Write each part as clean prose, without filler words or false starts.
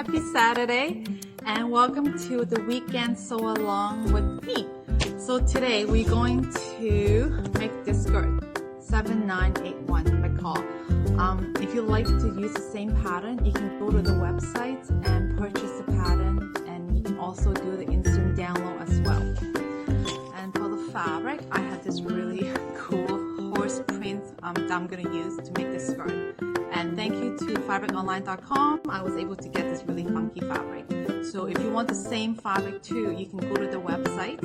Happy Saturday and welcome to the weekend sew along with me. So today we're going to make this skirt, 7981 McCall. If you like to use the same pattern, you can go to the website and purchase the pattern, and you can also do the instant download as well. And for the fabric, I have this really cool horse print that I'm going to use to make this skirt. And thank you to fabriconline.com, I was able to get this really funky fabric. So if you want the same fabric too, you can go to the website,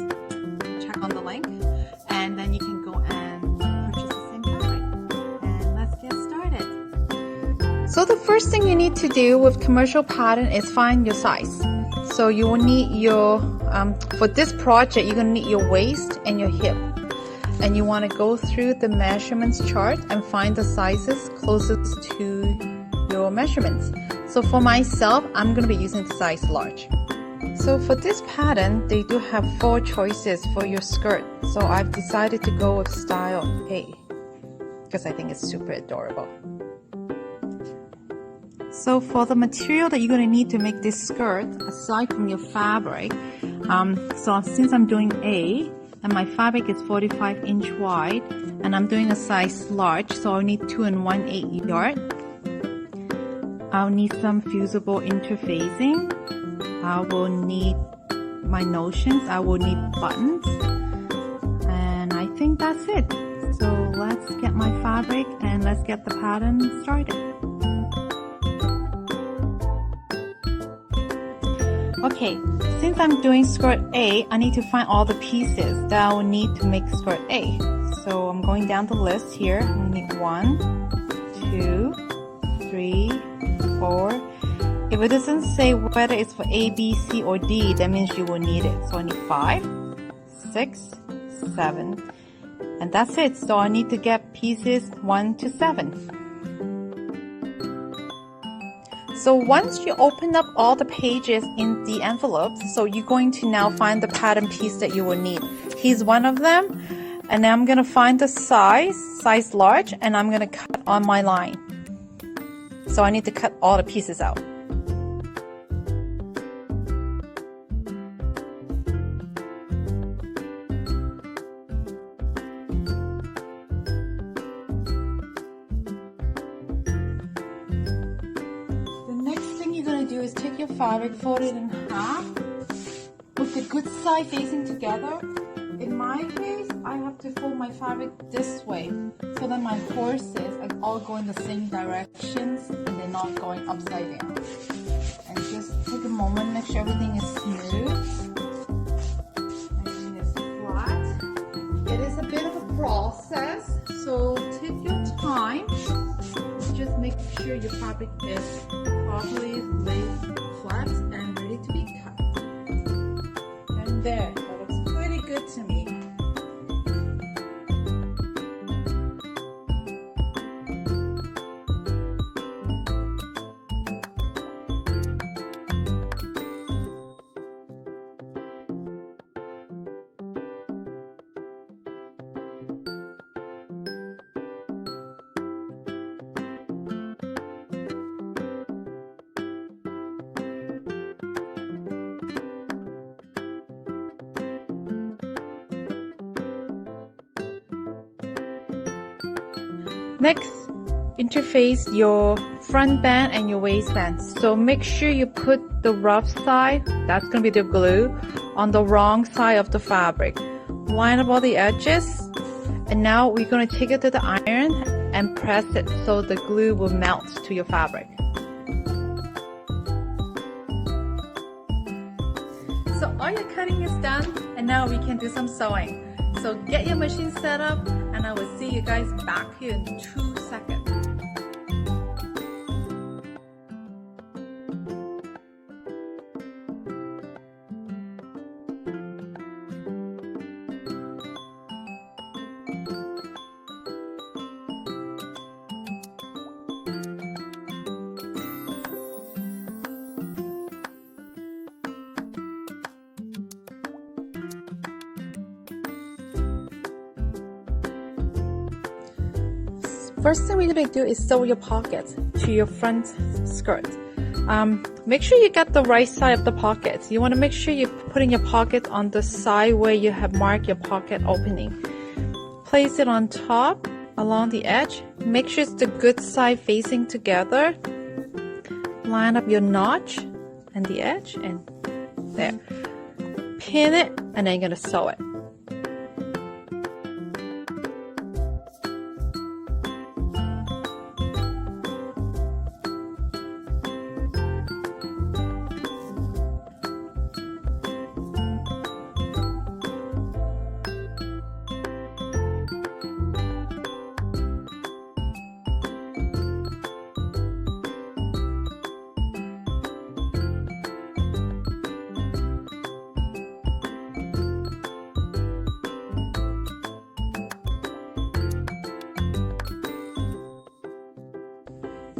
check on the link, and then you can go and purchase the same fabric. And let's get started. So the first thing you need to do with commercial pattern is find your size. So you will need your, for this project, you're going to need your waist and your hip. And you want to go through the measurements chart and find the sizes closest to your measurements. So for myself, I'm going to be using the size large. So for this pattern, they do have 4 choices for your skirt. So I've decided to go with style A because I think it's super adorable. So for the material that you're going to need to make this skirt, aside from your fabric, so since I'm doing A, and my fabric is 45 inch wide, and I'm doing a size large, so I'll need 2 1/8 yard. I'll need some fusible interfacing. I will need my notions. I will need buttons, and I think that's it. So let's get my fabric and let's get the pattern started. Okay, since I'm doing skirt A, I need to find all the pieces that I will need to make skirt A. So I'm going down the list here. I need 1, 2, 3, 4. If it doesn't say whether it's for A, B, C, or D, that means you will need it. So I need 5, 6, 7, and that's it. So I need to get pieces 1 to 7. So once you open up all the pages in the envelope, so you're going to now find the pattern piece that you will need. Here's one of them, and then I'm going to find the size large, and I'm going to cut on my line. So I need to cut all the pieces out. Is take your fabric, fold it in half with the good side facing together. In my case, I have to fold my fabric this way so that my horses are all going the same directions and they're not going upside down. And just take a moment, make sure everything is smooth, everything is flat. It is a bit of a process, so take your time. Just make sure your fabric is properly laid flat and ready to be cut. And there, that looks pretty good to me. Next, interface your front band and your waistband. So make sure you put the rough side, that's going to be the glue, on the wrong side of the fabric. Line up all the edges, and now we're going to take it to the iron and press it so the glue will melt to your fabric. So all your cutting is done, and now we can do some sewing. So get your machine set up, and I will see you guys back here in 2 seconds. First thing we're going to do is sew your pockets to your front skirt. make sure you get the right side of the pockets. You want to make sure you're putting your pocket on the side where you have marked your pocket opening. Place it on top along the edge. Make sure it's the good side facing together. Line up your notch and the edge and there. Pin it and then you're going to sew it.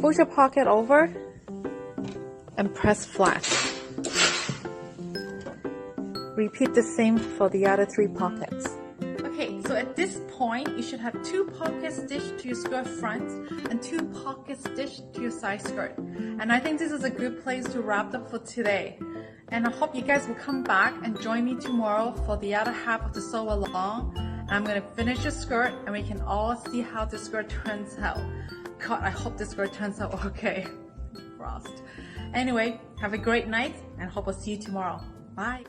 Fold your pocket over and press flat. Repeat the same for the other 3 pockets. Okay, so at this point, you should have 2 pockets stitched to your skirt front and 2 pockets stitched to your side skirt. And I think this is a good place to wrap up for today. And I hope you guys will come back and join me tomorrow for the other half of the sew along. And I'm going to finish the skirt and we can all see how the skirt turns out. God, I hope this skirt turns out okay. Crossed. Anyway, have a great night and hope I'll see you tomorrow. Bye.